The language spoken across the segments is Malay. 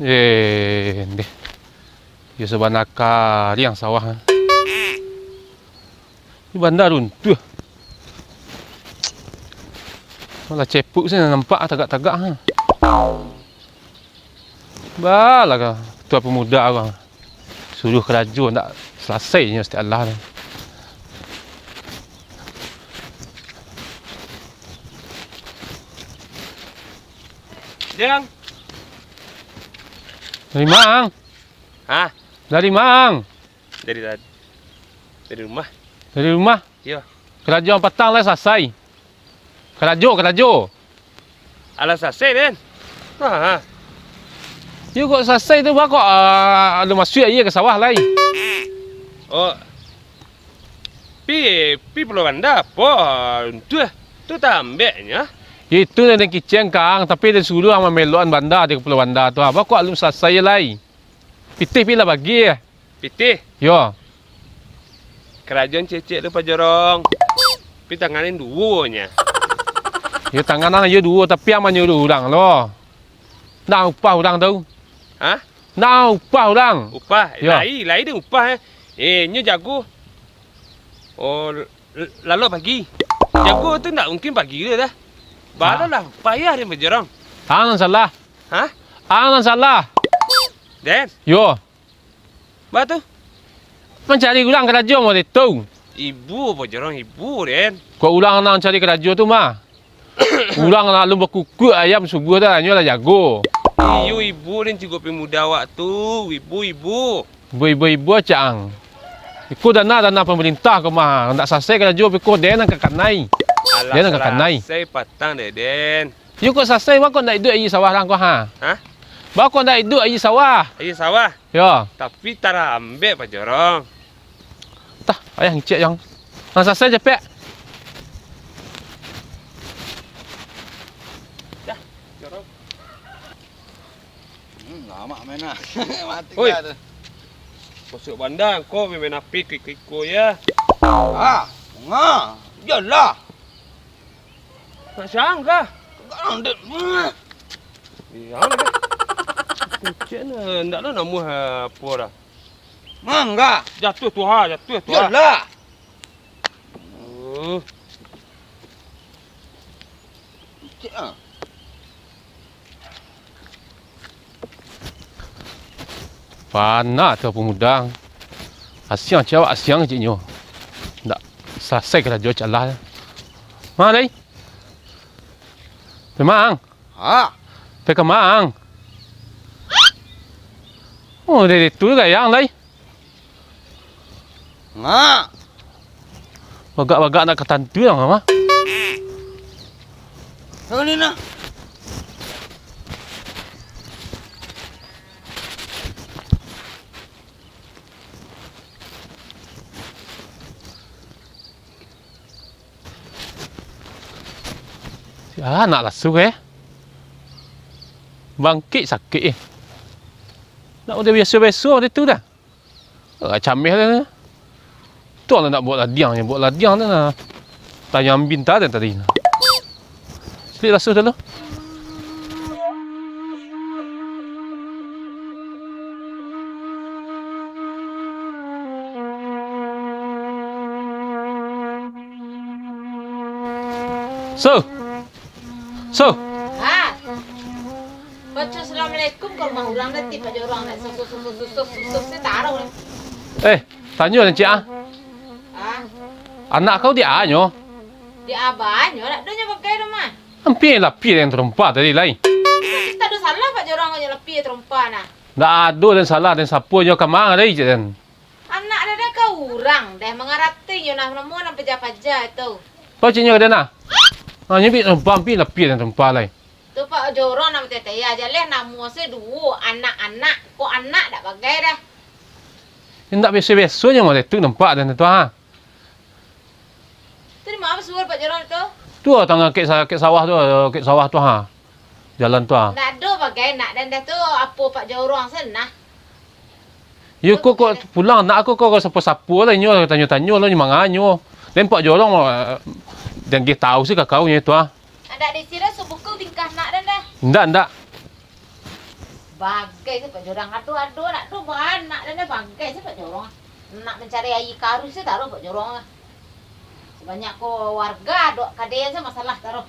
Ni. Ya sebenar liang sawah. Ni bandar runtuh. Malah cepuk saya nampak tagak-tagak ha. Balah kau tua pemuda orang. Suruh kerajaan tak selesainya setiap Allah ni. Jang. Dari mang. Hah? Dari mang. Dari rumah. Dari rumah. Iya. Kerajaan petang lah selesai. Kerajo. Alas selesai Den. Ha. You kok selesai tu kok ada masuk aja ke sawah lain. Oh. Pi perlu anda apa? Tu tambahnya. Itu yang kiceng kang, tapi dia suruh sama meluan bandar di Pulau Bandar tu. Apa kok alum selesai lain? Pitih pila bagi. Pitih. Yo. Kerajaan cecek tu pajorong. Pi tanganin duonya. Yo tanganan aja dua tapi yang menyuruh orang lo. Nak upah orang tu. Hah? Nak upah orang. Upah? Ya. Lai dia upah nyo jago. Oh, lalu pagi. Jago tu tak mungkin pagi dia dah. Barulah payah dia berjerang. Angan salah. Hah? Angan salah. Den, Yo. batu. Mencari ulang kerajaan mau itu. Ibu berjerang ibu Den. Kau ulang nak cari kerajaan tu mah. Ulang lalu berkukuk ayam subuh dah nyo lah jago. Iyo ibu Den cukup pemuda waktu. Ibu. Ibu cang. Ikut dana pemerintah kau mah. Nak selesai kerajaan ikut dia nak kanai. Dia nak kanai. Saya patang deh Den. You kok selesai wang kau nak hidup ayi sawah orang kau ha. Hah? Ba kau nak hidup ayi sawah. Ayo sawah. Ya. Tapi tara ambek berjerang. Tah, ayah ngecek yang. Nak selesai cepet. Dah, jerang. Lama main lah. Mati Oi. dah tu. Masuk bandar kau main api kiko ya. Yalah. Nak sangka. Kau dek. Ya, ni. Kucing ni ndak ada nama apa dah. Mangga. Jatuh tu ha. Yalah. Cik ah. Panak tu pemuda. Asyang cewek asyang ciknyo. Tak selesai kerajaan calah. Mana ni? Memang. Pekemang. Oh, dari tu gayang lai. Bagak-bagak nak ketantu yang apa? Kau ni nak. Nak lasu bangkit sakit nak udah biasa-biasa dia tu dah camih dah tu lah nak buat ladiang tu lah tayang bintar dan tadi selit lasu dulu So. Ha. Baca assalamualaikum kalau mau orang nanti pada orang nak sus taruh ni. Tanya Encik ah. Anak kau dia anyo. Dia abahnya nak dunya pakai rumah. Hampir lah pi yang terempat tadi lain. Kita ada salah pada orang aja lebih terumpa nah. Ndak ada dan salah dan siapa je kamang ada je dan. Anak dia dah kau urang dah mengarati yo nak nemu nak peja-peja tu. Pacinya ada na. Ha nyebi pampi lapi dan tempat lai. Tu pak jorong nak tete ya jaleh namu se dua anak-anak ko anak dak bagai dah. Ndak biasa-biasa je mau tu nampak dan tu ha. Tu di mana suar pak jorong tu? Tu tengah kek sawah tu ha. Jalan tu ha. Dak ada bagai nak dan dah tu apa pak jorong senah. You kok pulang nak aku kok siapa-siapa lah nyo tanya-tanya lah ni manganyo. Dan pak jorong dan dia tahu sih kakau nya tu ah. Ada di sini subuku tingkah nak dan dah. Ndak. Bagai tu pak jorong adu nak tu nak dan dah bagai tu pak jorong. Nak mencari air karu sih taruh pak jorong. Sebanyak ko warga dok kadean sih masalah taruh.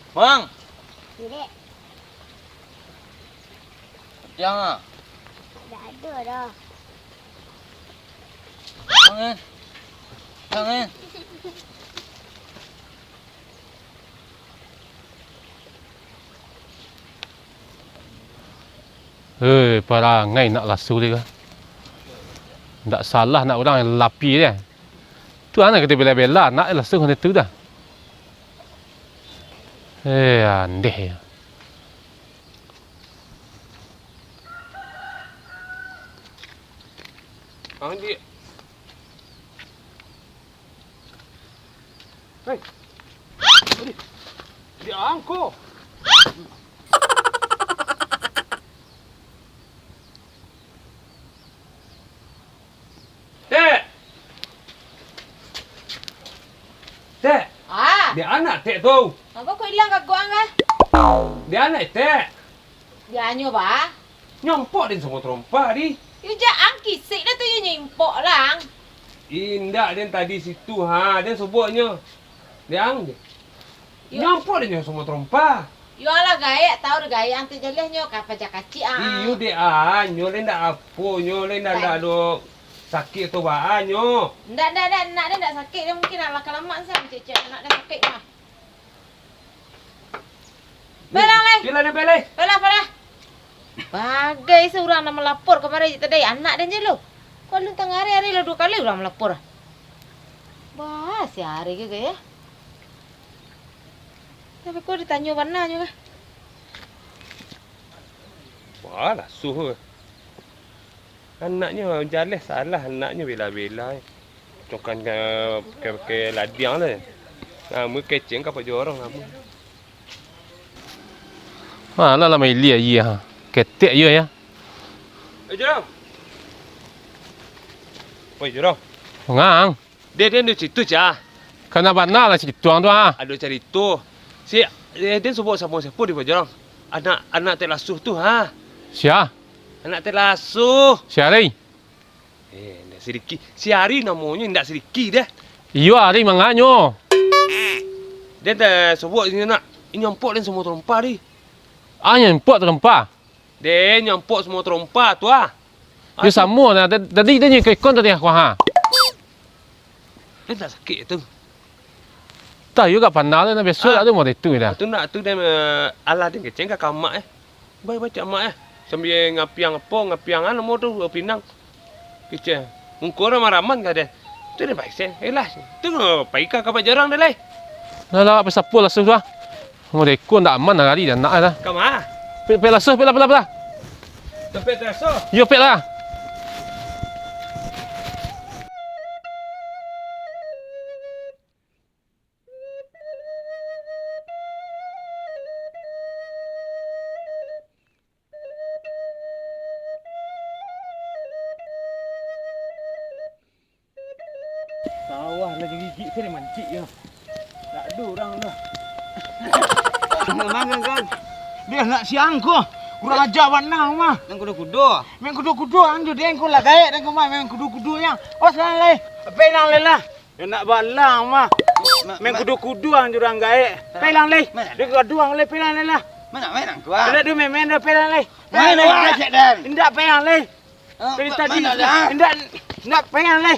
Mang, Dek, jangan. dah ada dah. Jangan. Jangan. Perangai nak lasu dia. Ndak salah nak orang yang lapi dia. Tu anak kita bela-bela nak lasu hanya tu dah. Andeh. Dia. Hei. Dia angko. Tek. Ah, Dia anak tek tu. apa kau hilang kat gua ngah? Dia anak tek. Dia anyo ba? Nyompok din semua trompa di. You ja angki sik dah tu you nyimpok lang. Indak dia tadi situ ha, dia sebutnya. Dia ang dia. Ya. Nyompok dia semua trompa. You ala gaya tahu dah gaya anti jalehnya kapa jakacik ah. Iyo dia nyo le ndak apa, nyo le ndak ada sakit tu ba nyo. Ndak nak dia ndak sakit dia mungkin ala kelamak sah cecek nak dia sakit mah. Belang leh. Bila nak beli? Pala. Bagai seorang nak melapor kepada tadi anak dia je lo. Kau lu tengah hari lo 2 kali orang melapor. Wah, si hari ke ya. Tapi kau ditanya warna juga. Wah, lah suhu. Anaknya jalan salah anaknya bela-bela. Cokan ke ladiang lah. Nama keceng kapal jorong nama. Lah mai lia ha. Ketek je ya. Jorong. Oi, jorong. Ngang. Dia di situ je. Kena bana lah si tuang tu ha. Ada cari tu. Si dia sebut siapa di jorong. Anak terlasuh tu ha. Sia. Anak terlasuh. Sia lai. Ndak sedikit. Si hari namanya ndak sedikit dah. Iyo hari manganyo. Dia dah sebut ni nak nyompok dan semua trompa di. Anya empok terempa. Dia nyompok semua trompa tu ah. Dia sama dah. Tadi dia ni kekon tadi aku ha. Dia tak sakit tu. Tak juga pandai lah biasa ada mau itu dah. Tu nak tu dia ala dia keceng kat kamak Baik baca mak Sambil ngapiang mo tu pinang. Keceng. Mungkora maraman ka dia. Tu dia baik sen. Elah. Tu paika ka jarang dah lai. Lah apa siapa lah susah. Mau dekon tak aman hari dah nak dah. Kama. Pela sus pela. Tempat terasa. Yo pela. Sawah lagi gigi sini mancik ya. Tak ada orang dah. Mana kan? Dia nak siang ko. Kurang ajar warna mah. Nang kudu-kudu. Main kudu-kudu anjo dia ko lah gaek dan ko mah main kudu-kudunya. Oh salah leh. Pelang leh lah. Dia nak balang mah. Main kudu-kudu anjo orang gaek. Pelang leh. Dia gaduang leh pelang leh lah. Mana main aku ah? Dia main dah pelang leh. Mana awak cek dan? Indak pelang leh. Dari tadi indak pelang leh.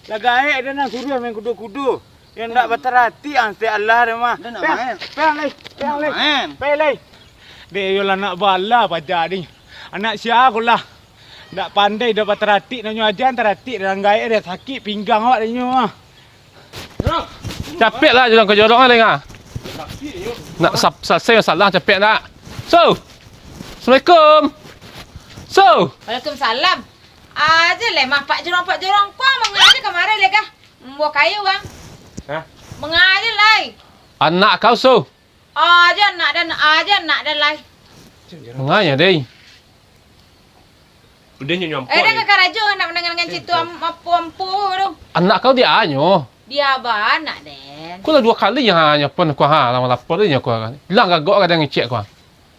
Lah gaek dia nak suruh main kudu-kudu. Yang nak berterati ansi Allah dia mah. Dah nak main. Main. Pelai. Dia yolah nak bala pajak ni. Anak sia aku lah. Tak pandai dah berterati nak ajan terati dalam gaya dia sakit pinggang awak dia mah. Capek lah jorong ke jorong lah ngah. Nak selesai masalah capek nak. So. Assalamualaikum. So. Waalaikumsalam. Aja le mah pak jorong kau mengaje kemarin le kah? Buah kayu bang. Hah? Mengaje lai. Anak kau so. Aja nak dan lai. Menganya deh. Udah nyampo. Dah kakak rajo nak dengan situ ampu tu. Anak kau dia anyo. Dia ba anak den. Kau lah 2 kali yang hanya pun kau lama lapor dia kau. Hilang gagok kadang ngecek kau.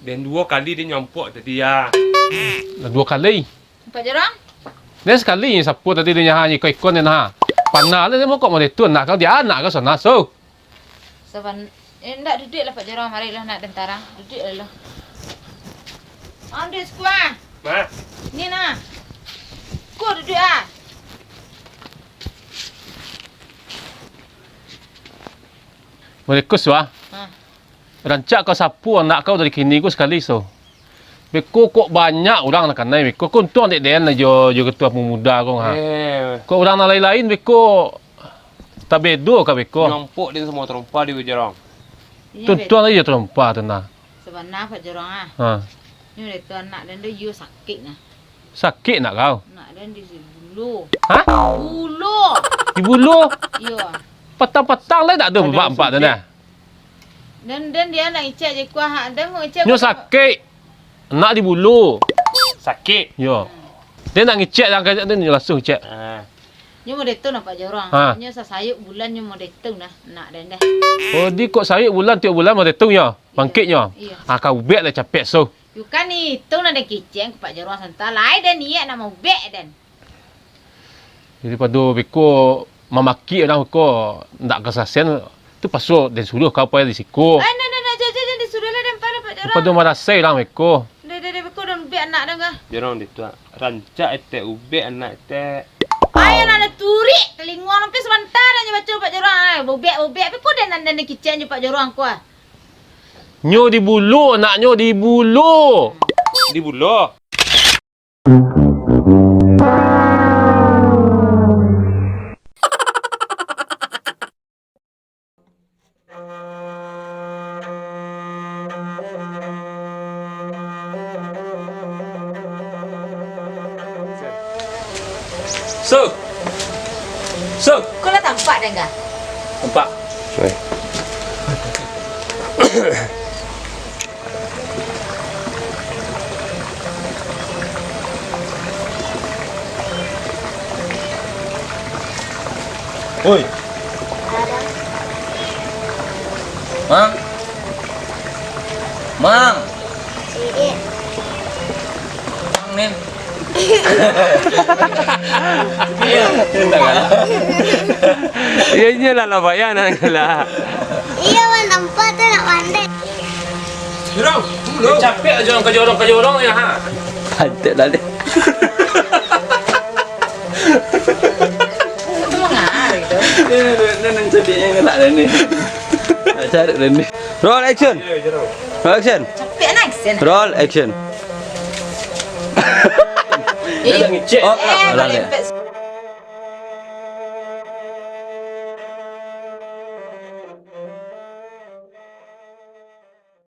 Dan 2 kali dia nyampo tadi ya. Lah 2 kali. Pak jorong? Dan sekali sapu tadi dia hanya kau ikon ha. Panah dia mau kau mau tu nak kau dia anak kau sana so. Saban ndak duduk lah Pak Jorong, marilah nak tentara. Duduk lah. Ambil skuah. Ma. Ni nah. Kau duduk ah. Mereka suah. Ha. Rancak kau sapu anak kau dari kini kau sekali so. Beko kok banyak orang nak kanai beko kau untung dek den jo ketua pemuda kau ha. Kau orang nak lain-lain beko tak bedo ka beko. Nyampo dia semua terompa di Jorong. Tuan aja terompa tu nah. Sebenarnya Pak Jorong ah. Ha. Ni dia tuan nak dan dia you sakit nah. Sakit nak kau. Nak dan di bulu. Ha? Bulu. Di bulu. Yo. Petang-petang lah tak ada empat-empat tu nah. Dan dia nak icek je kuah dan mau icek. Nyo sakit. Nak di bulu. Sakit. Yo. Dia nak ngecek dah kajak dia langsung cek. Nyo mau detu nak Pak Jorong. Ha. Nyo sayuk bulan nyo mau detu nah. Nak dan dah. Oh, di kok sayuk bulan tiap bulan mau datang ya. Bangkitnya. Iya. Ah kau ubek lah capek so. Bukan itu nak ada kiceng ke Pak Jorong santai lain dan niat nak mau bek dan. Jadi pada beko memaki orang beko ndak kesaksian tu pasal dan suruh kau payah risiko. Nah, jangan disuruhlah dan pada Pak Jorong. Pada marasai orang beko. Dah beko dan bek anak dah kah? Jorong dia tu rancak ete ube anak ete. Ayah nak ada turi telinguan sampai sebentar aja baca Pak Jorong. Bobek beko dan kiceng je Pak Jorong ku ah. Nyo di bulu, anaknya di bulu. Di bulu. So. Kau dah tampak dah enggak? Nampak. Oi. Mang. Mang. Sikit. Mang nen. Ya iyalah lah bayan lah. Iya man tempat tu nak pandai. Jorong, capek jorong ke jorong ya ha. Ada lah dia. Itu mengalir tu. Nang sedihnya ngelak dah ni. Cari dah ni. Roll action. Roll action. Capek nak sen. Roll action. Dia nak ngecek. Oh, Boleh